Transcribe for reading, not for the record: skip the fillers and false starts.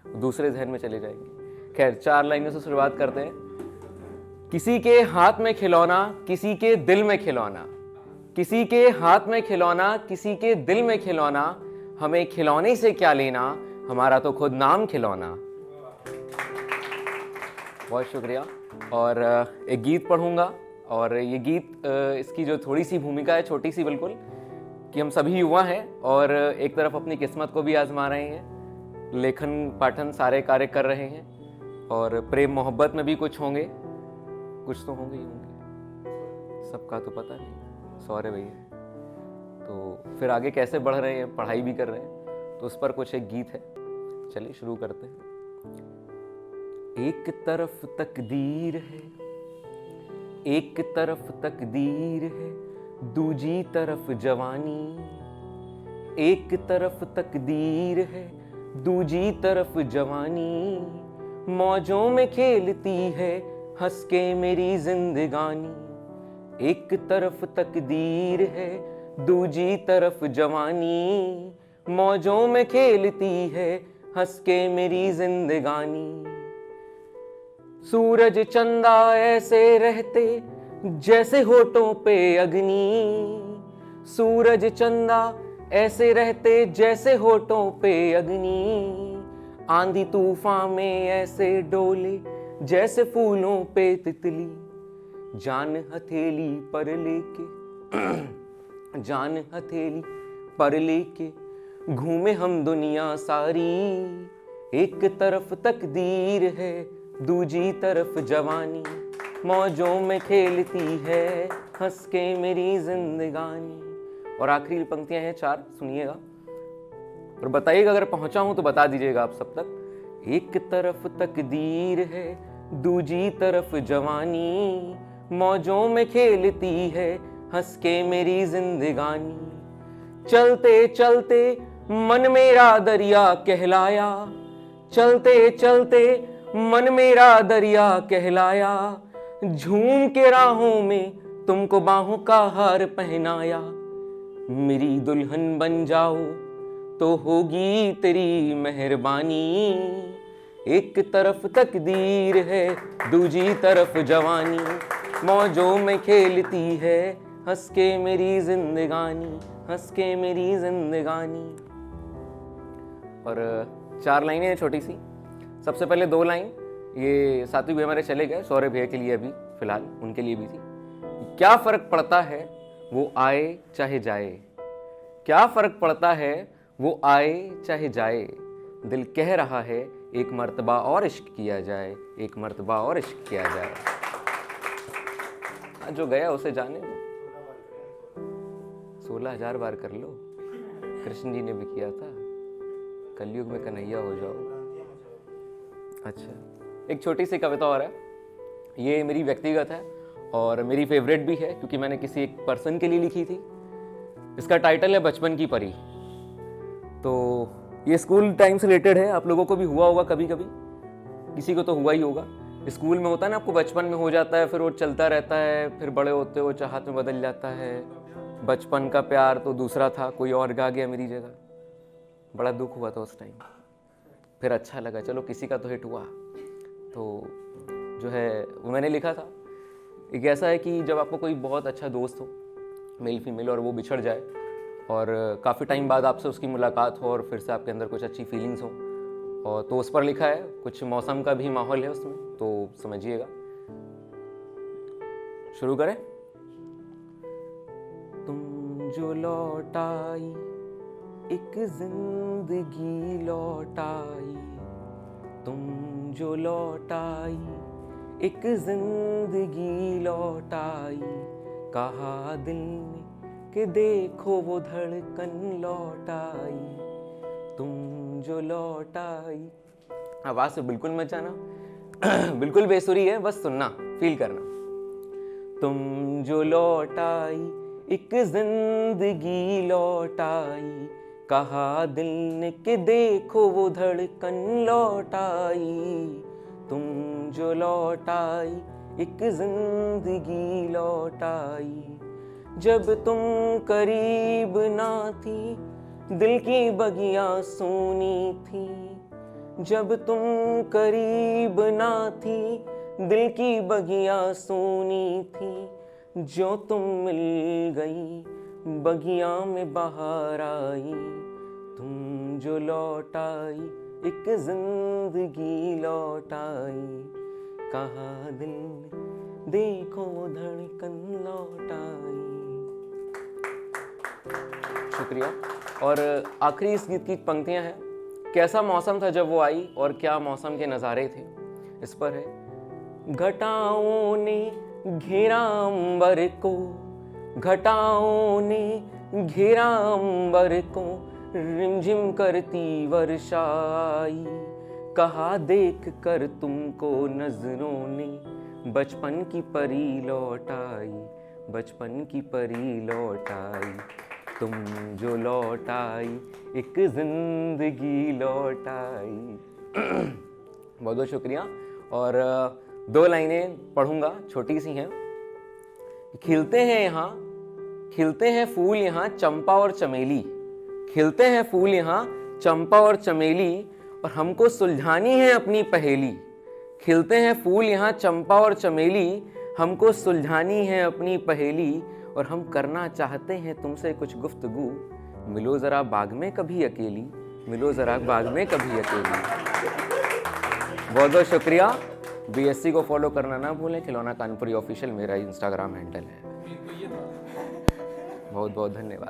दूसरे जहन में चले जाएंगे। खैर 4 लाइनों से शुरुआत करते हैं। किसी के हाथ में खिलौना, किसी के दिल में खिलौना, किसी के हाथ में खिलौना, किसी के दिल में खिलौना, हमें खिलौने से क्या लेना, हमारा तो खुद नाम खिलौना। बहुत शुक्रिया। और एक गीत पढ़ूंगा, और ये गीत इसकी जो थोड़ी सी भूमिका है, छोटी सी बिल्कुल, कि हम सभी युवा हैं और एक तरफ अपनी किस्मत को भी आजमा रहे हैं, लेखन पाठन सारे कार्य कर रहे हैं, और प्रेम मोहब्बत में भी कुछ होंगे, कुछ तो होंगे ही होंगे, सबका तो पता नहीं, सॉरी भैया। तो फिर आगे कैसे बढ़ रहे हैं, पढ़ाई भी कर रहे हैं, तो उस पर कुछ एक गीत है। चलिए शुरू करते हैं। एक तरफ तकदीर है, एक तरफ तकदीर है, दूजी तरफ जवानी। एक तरफ तकदीर है, दूजी तरफ जवानी, मौजों में खेलती है हंस के मेरी जिंदगानी। एक तरफ तकदीर है, दूजी तरफ जवानी, मौजों में खेलती है हंस के मेरी जिंदगानी। सूरज चंदा ऐसे रहते जैसे होठों पे अग्नि, सूरज चंदा ऐसे रहते जैसे होठों पे अग्नि, आंधी तूफान में ऐसे डोले जैसे फूलों पे तितली। जान हथेली पर लेके जान हथेली पर लेके घूमे हम दुनिया सारी। एक तरफ तकदीर है, दूजी तरफ जवानी, मौजों में खेलती है हंस के मेरी जिंदगानी। और आखिरी पंक्तियां हैं 4, सुनिएगा और बताइएगा, अगर पहुंचा हूं तो बता दीजिएगा आप सब तक। एक तरफ तकदीर है, दूजी तरफ जवानी, मौजों में खेलती है हंस के मेरी जिंदगानी। चलते चलते मन मेरा दरिया कहलाया, चलते चलते मन मेरा दरिया कहलाया, झूम के राहों में तुमको बाहों का हार पहनाया। मेरी दुल्हन बन जाओ तो होगी तेरी मेहरबानी। एक तरफ तकदीर है, दूजी तरफ जवानी, मौजों में खेलती है हंस के मेरी जिंदगानी, हंस के मेरी जिंदगानी। और 4 लाइनें हैं छोटी सी। सबसे पहले 2 लाइन ये सात्विक भैया हमारे चले गए, सौरभ भैया के लिए अभी फिलहाल उनके लिए भी थी। क्या फर्क पड़ता है वो आए चाहे जाए, क्या फर्क पड़ता है वो आए चाहे जाए, दिल कह रहा है एक मर्तबा और इश्क किया जाए, एक मर्तबा और इश्क किया जाए। जो गया उसे जाने दो, 16,000 बार कर लो, कृष्ण जी ने भी किया था, कलयुग में कन्हैया हो जाओ। अच्छा, एक छोटी सी कविता और है, ये मेरी व्यक्तिगत है और मेरी फेवरेट भी है क्योंकि मैंने किसी एक पर्सन के लिए लिखी थी। इसका टाइटल है बचपन की परी। तो ये स्कूल टाइम से रिलेटेड है, आप लोगों को भी हुआ होगा कभी कभी, किसी को तो हुआ ही होगा। स्कूल में होता है ना, आपको बचपन में हो जाता है, फिर वो चलता रहता है, फिर बड़े होते हो चाहत में बदल जाता है। बचपन का प्यार तो दूसरा था, कोई और गा गया मेरी जगह, बड़ा दुख हुआ था उस टाइम। फिर अच्छा लगा, चलो किसी का तो हिट हुआ। तो जो है वो मैंने लिखा था। एक ऐसा है कि जब आपको कोई बहुत अच्छा दोस्त हो, मेल फीमेल, और वो बिछड़ जाए और काफ़ी टाइम बाद आपसे उसकी मुलाकात हो और फिर से आपके अंदर कुछ अच्छी फीलिंग्स हो, और तो उस पर लिखा है। कुछ मौसम का भी माहौल है उसमें, तो समझिएगा। शुरू करें। तुम जो लौट आई, एक जिंदगी लौट आई, तुम जो लौट आई, एक जिंदगी लौट आई, कहा दिल ने कि देखो वो धड़कन लौट आई, तुम जो लौट आई। आवाज से बिल्कुल मत जाना, बिल्कुल बेसुरी है, बस सुनना, फील करना। तुम जो लौट आई, एक जिंदगी लौट आई, कहा दिल ने कि देखो वो धड़कन लौट आई, तुम जो लौट आई, एक जिंदगी लौट आई। जब तुम करीब ना थी, दिल की बगियां सूनी थी, जब तुम करीब ना थी, दिल की बगिया सूनी थी, जो तुम मिल गई बगिया में बहार आई, तुम जो लौट आई एक जिंदगी लौट आई, कहा दिल ने देखो धड़कन लौट आई। शुक्रिया। और आखिरी इस गीत की पंक्तियां हैं, कैसा मौसम था जब वो आई और क्या मौसम के नज़ारे थे। इस पर है, घटाओं ने घेरा अंबर को, घटाओं ने घेरा अंबर को, रिमझिम करती वर्षा आई, कहा देख कर तुमको नजरों ने, बचपन की परी लौट आई, बचपन की परी लौट आई, तुम जो लौट आई एक जिंदगी लौट आई। बहुत बहुत शुक्रिया। और 2 लाइनें पढ़ूंगा, छोटी सी हैं। खिलते हैं यहाँ, खिलते हैं फूल यहाँ चंपा और चमेली, खिलते हैं फूल यहाँ चंपा और चमेली, और हमको सुलझानी है अपनी पहेली, खिलते हैं फूल यहाँ चंपा और चमेली, हमको सुलझानी है अपनी पहेली, और हम करना चाहते हैं तुमसे कुछ गुफ्तगू, मिलो जरा बाग में कभी अकेली, मिलो जरा बाग में कभी अकेली। बहुत बहुत शुक्रिया। BSC को फॉलो करना ना भूलें, खिलौना कानपुरी ऑफिशियल मेरा इंस्टाग्राम हैंडल है। बहुत बहुत धन्यवाद।